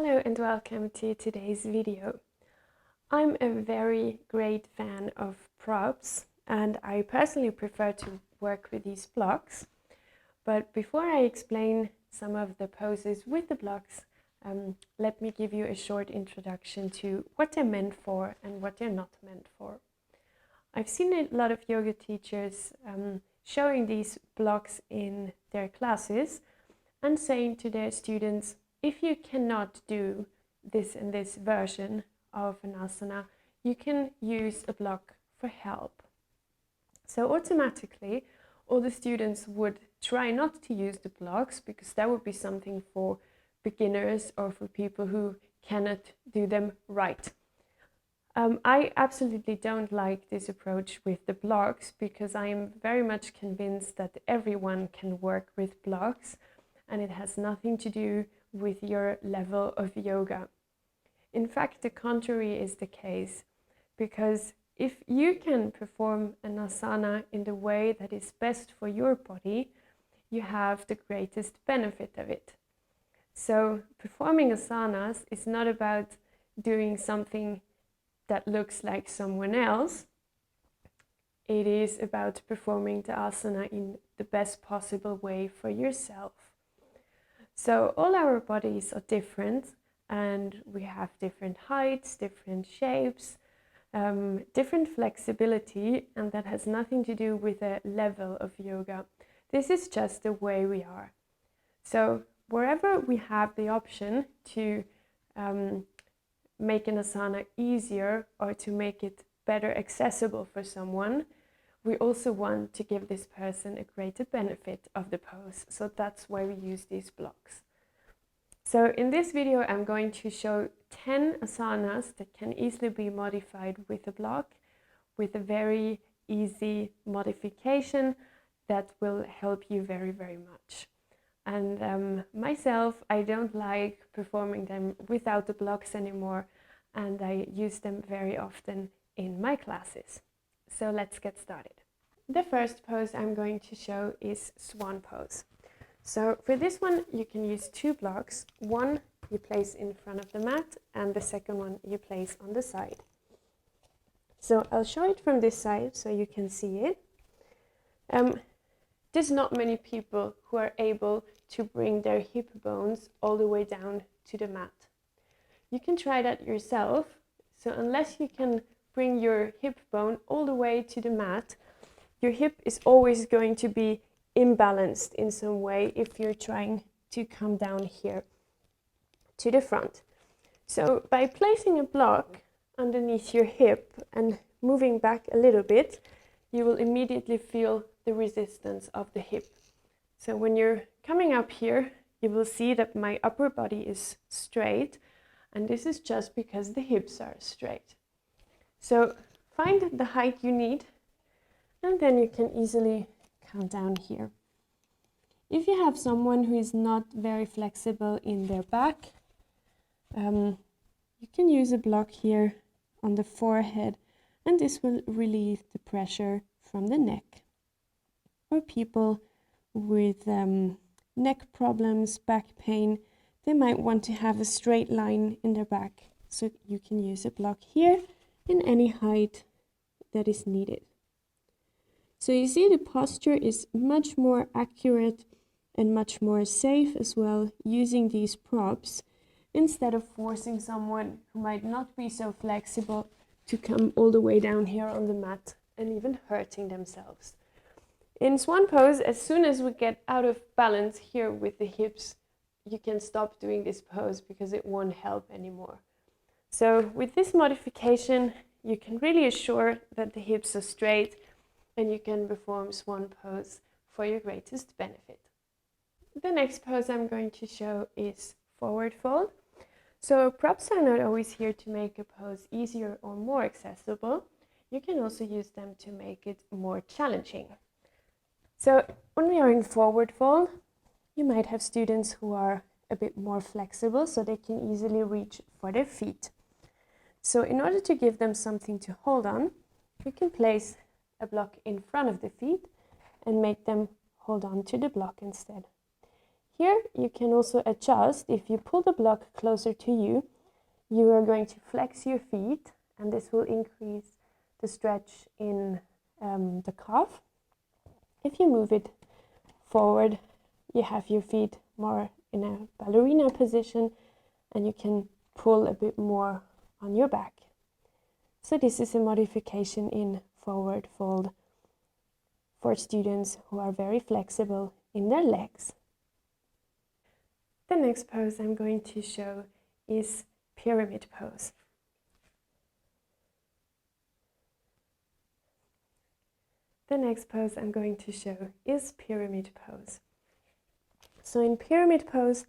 Hello and welcome to today's video. I'm a very great fan of props and I personally prefer to work with these blocks. But before I explain some of the poses with the blocks, let me give you a short introduction to what they're meant for and what they're not meant for. I've seen a lot of yoga teachers showing these blocks in their classes and saying to their students, if you cannot do this and this version of an asana, you can use a block for help. So automatically, all the students would try not to use the blocks because that would be something for beginners or for people who cannot do them right. I absolutely don't like this approach with the blocks because I am very much convinced that everyone can work with blocks and it has nothing to do with your level of yoga. In fact, the contrary is the case, because if you can perform an asana in the way that is best for your body, you have the greatest benefit of it. So performing asanas is not about doing something that looks like someone else. It is about performing the asana in the best possible way for yourself. So all our bodies are different and we have different heights, different shapes, different flexibility, and that has nothing to do with the level of yoga. This is just the way we are. So wherever we have the option to make an asana easier or to make it better accessible for someone, we also want to give this person a greater benefit of the pose. So that's why we use these blocks. So in this video, I'm going to show 10 asanas that can easily be modified with a block, with a very easy modification that will help you very, very much. And myself, I don't like performing them without the blocks anymore, and I use them very often in my classes. So let's get started. The first pose I'm going to show is SWAN pose. So for this one, you can use two blocks. One you place in front of the mat and the second one you place on the side. So I'll show it from this side so you can see it. There's not many people who are able to bring their hip bones all the way down to the mat. You can try that yourself. So unless you can bring your hip bone all the way to the mat, your hip is always going to be imbalanced in some way if you're trying to come down here to the front. So by placing a block underneath your hip and moving back a little bit, you will immediately feel the resistance of the hip. So when you're coming up here, you will see that my upper body is straight, and this is just because the hips are straight. So find the height you need, and then you can easily come down here. If you have someone who is not very flexible in their back, you can use a block here on the forehead, and this will relieve the pressure from the neck. Or people with neck problems, back pain, they might want to have a straight line in their back, so you can use a block here in any height that is needed. So you see the posture is much more accurate and much more safe as well using these props instead of forcing someone who might not be so flexible to come all the way down here on the mat and even hurting themselves. In SWAN pose, as soon as we get out of balance here with the hips, you can stop doing this pose because it won't help anymore. So with this modification, you can really assure that the hips are straight and you can perform SWAN pose for your greatest benefit. The next pose I'm going to show is forward fold. So props are not always here to make a pose easier or more accessible. You can also use them to make it more challenging. So when we are in forward fold, you might have students who are a bit more flexible so they can easily reach for their feet. So in order to give them something to hold on, you can place a block in front of the feet and make them hold on to the block instead. here you can also adjust. If you pull the block closer to you, you are going to flex your feet, and this will increase the stretch in the calf. If you move it forward, you have your feet more in a ballerina position, and you can pull a bit more on your back. So this is a modification in forward fold for students who are very flexible in their legs. The next pose I'm going to show is pyramid pose. The next pose I'm going to show is pyramid pose. So in pyramid pose,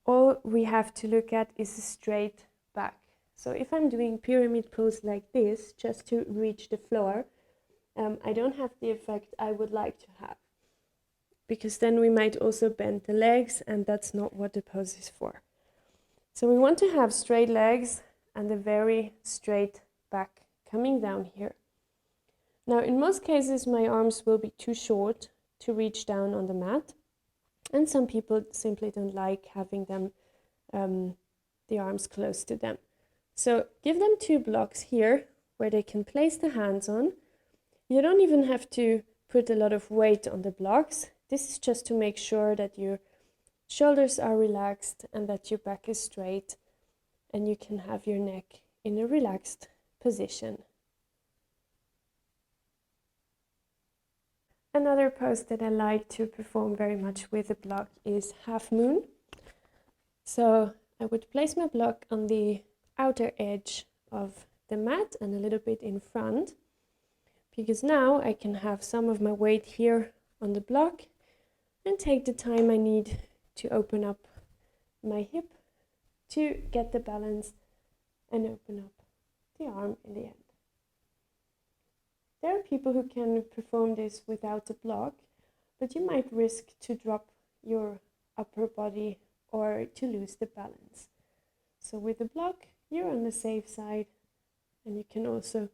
all we have to look at is a straight back. So if I'm doing pyramid pose like this, just to reach the floor, I don't have the effect I would like to have, because then we might also bend the legs, and that's not what the pose is for. So we want to have straight legs and a very straight back coming down here. Now, in most cases, my arms will be too short to reach down on the mat, and some people simply don't like having them, the arms close to them. So give them 2 blocks here where they can place the hands on. You don't even have to put a lot of weight on the blocks. This is just to make sure that your shoulders are relaxed and that your back is straight, and you can have your neck in a relaxed position. Another pose that I like to perform very much with a block is HALFMOON. So I would place my block on the outer edge of the mat and a little bit in front, because now I can have some of my weight here on the block and take the time I need to open up my hip to get the balance and open up the arm in the end. There are people who can perform this without a block, but you might risk to drop your upper body or to lose the balance. So with a block, you're on the safe side, and you can also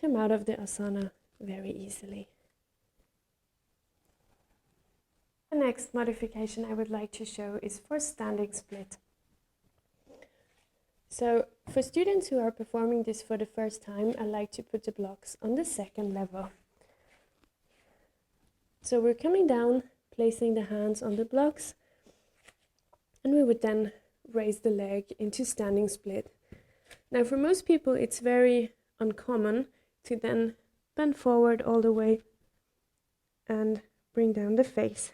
come out of the asana very easily. The next modification I would like to show is for standing split. So for students who are performing this for the first time, I like to put the blocks on the 2nd level. So we're coming down, placing the hands on the blocks, and we would then raise the leg into standing split. Now for most people it's very uncommon to then bend forward all the way and bring down the face.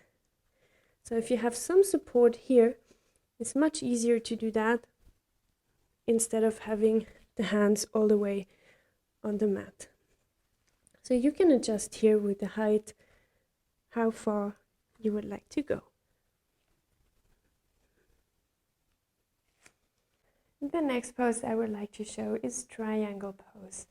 So if you have some support here, it's much easier to do that instead of having the hands all the way on the mat. So you can adjust here with the height, how far you would like to go. The next pose I would like to show is triangle pose.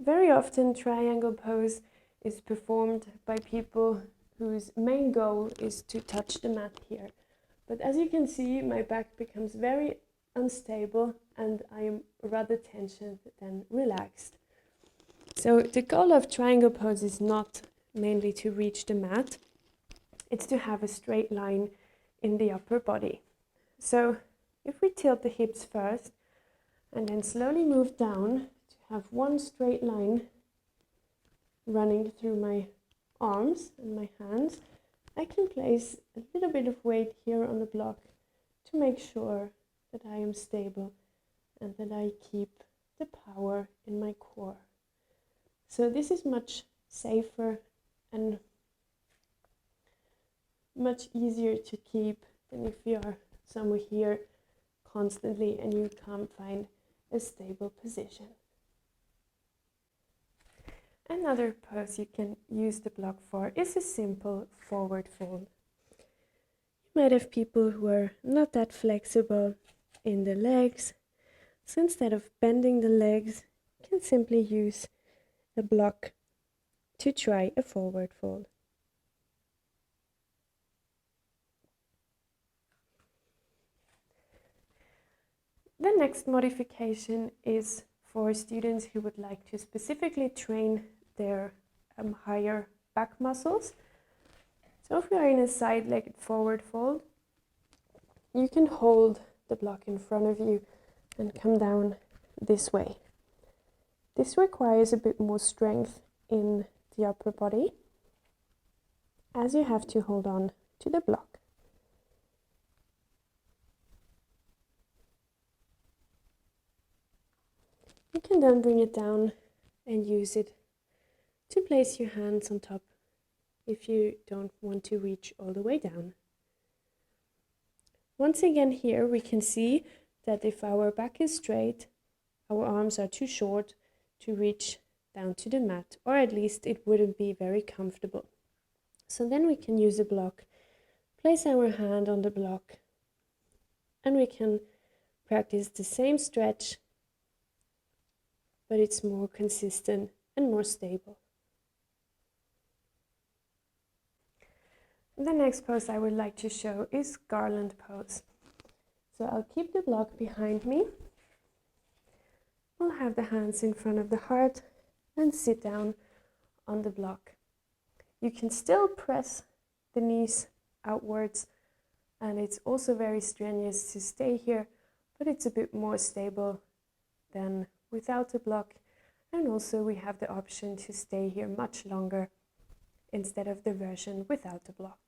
Very often triangle pose is performed by people whose main goal is to touch the mat here. But as you can see, my back becomes very unstable and I am rather tensioned than relaxed. So the goal of triangle pose is not mainly to reach the mat, it's to have a straight line in the upper body. So if we tilt the hips first and then slowly move down to have one straight line running through my arms and my hands, I can place a little bit of weight here on the block to make sure that I am stable and that I keep the power in my core. So this is much safer and much easier to keep than if you are somewhere here constantly and you can't find a stable position. Another pose you can use the block for is a simple forward fold. You might have people who are not that flexible in the legs, so instead of bending the legs, you can simply use the block to try a forward fold. The next modification is for students who would like to specifically train their higher back muscles. So if we are in a side-legged forward fold, you can hold the block in front of you and come down this way. This requires a bit more strength in the upper body, as you have to hold on to the block. You can then bring it down and use it to place your hands on top if you don't want to reach all the way down. Once again here we can see that if our back is straight, our arms are too short to reach down to the mat, or at least it wouldn't be very comfortable. So then we can use a block, place our hand on the block, and we can practice the same stretch, but it's more consistent and more stable. The next pose I would like to show is garland pose. So I'll keep the block behind me. I'll have the hands in front of the heart and sit down on the block. You can still press the knees outwards, and it's also very strenuous to stay here, but it's a bit more stable than without the block. And also we have the option to stay here much longer instead of the version without the block.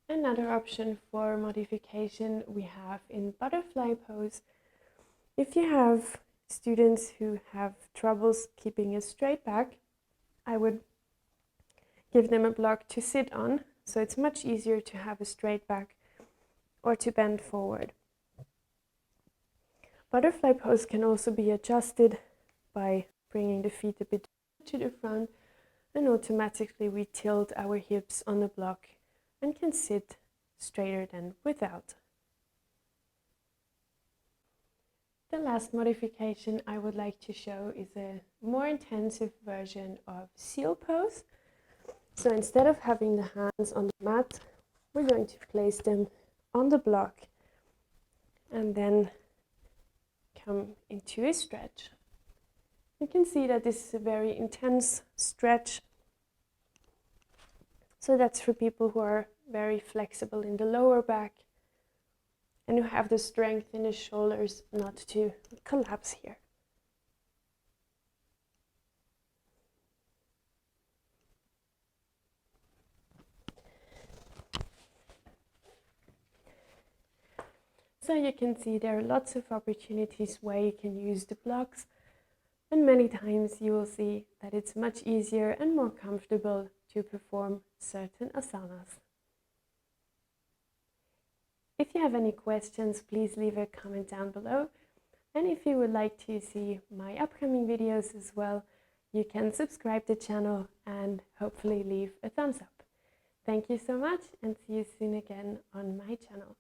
Another option for modification we have in butterfly pose. If you have students who have troubles keeping a straight back, I would give them a block to sit on, so it's much easier to have a straight back or to bend forward. Butterfly pose can also be adjusted by bringing the feet a bit to the front, and automatically we tilt our hips on the block and can sit straighter than without. The last modification I would like to show is a more intensive version of seal pose. So instead of having the hands on the mat, we're going to place them on the block and then come into a stretch. You can see that this is a very intense stretch. So that's for people who are very flexible in the lower back and who have the strength in the shoulders not to collapse here. So you can see there are lots of opportunities where you can use the blocks, and many times you will see that it's much easier and more comfortable to perform certain asanas. If you have any questions, please leave a comment down below. And if you would like to see my upcoming videos as well, you can subscribe to the channel and hopefully leave a thumbs up. Thank you so much, and see you soon again on my channel.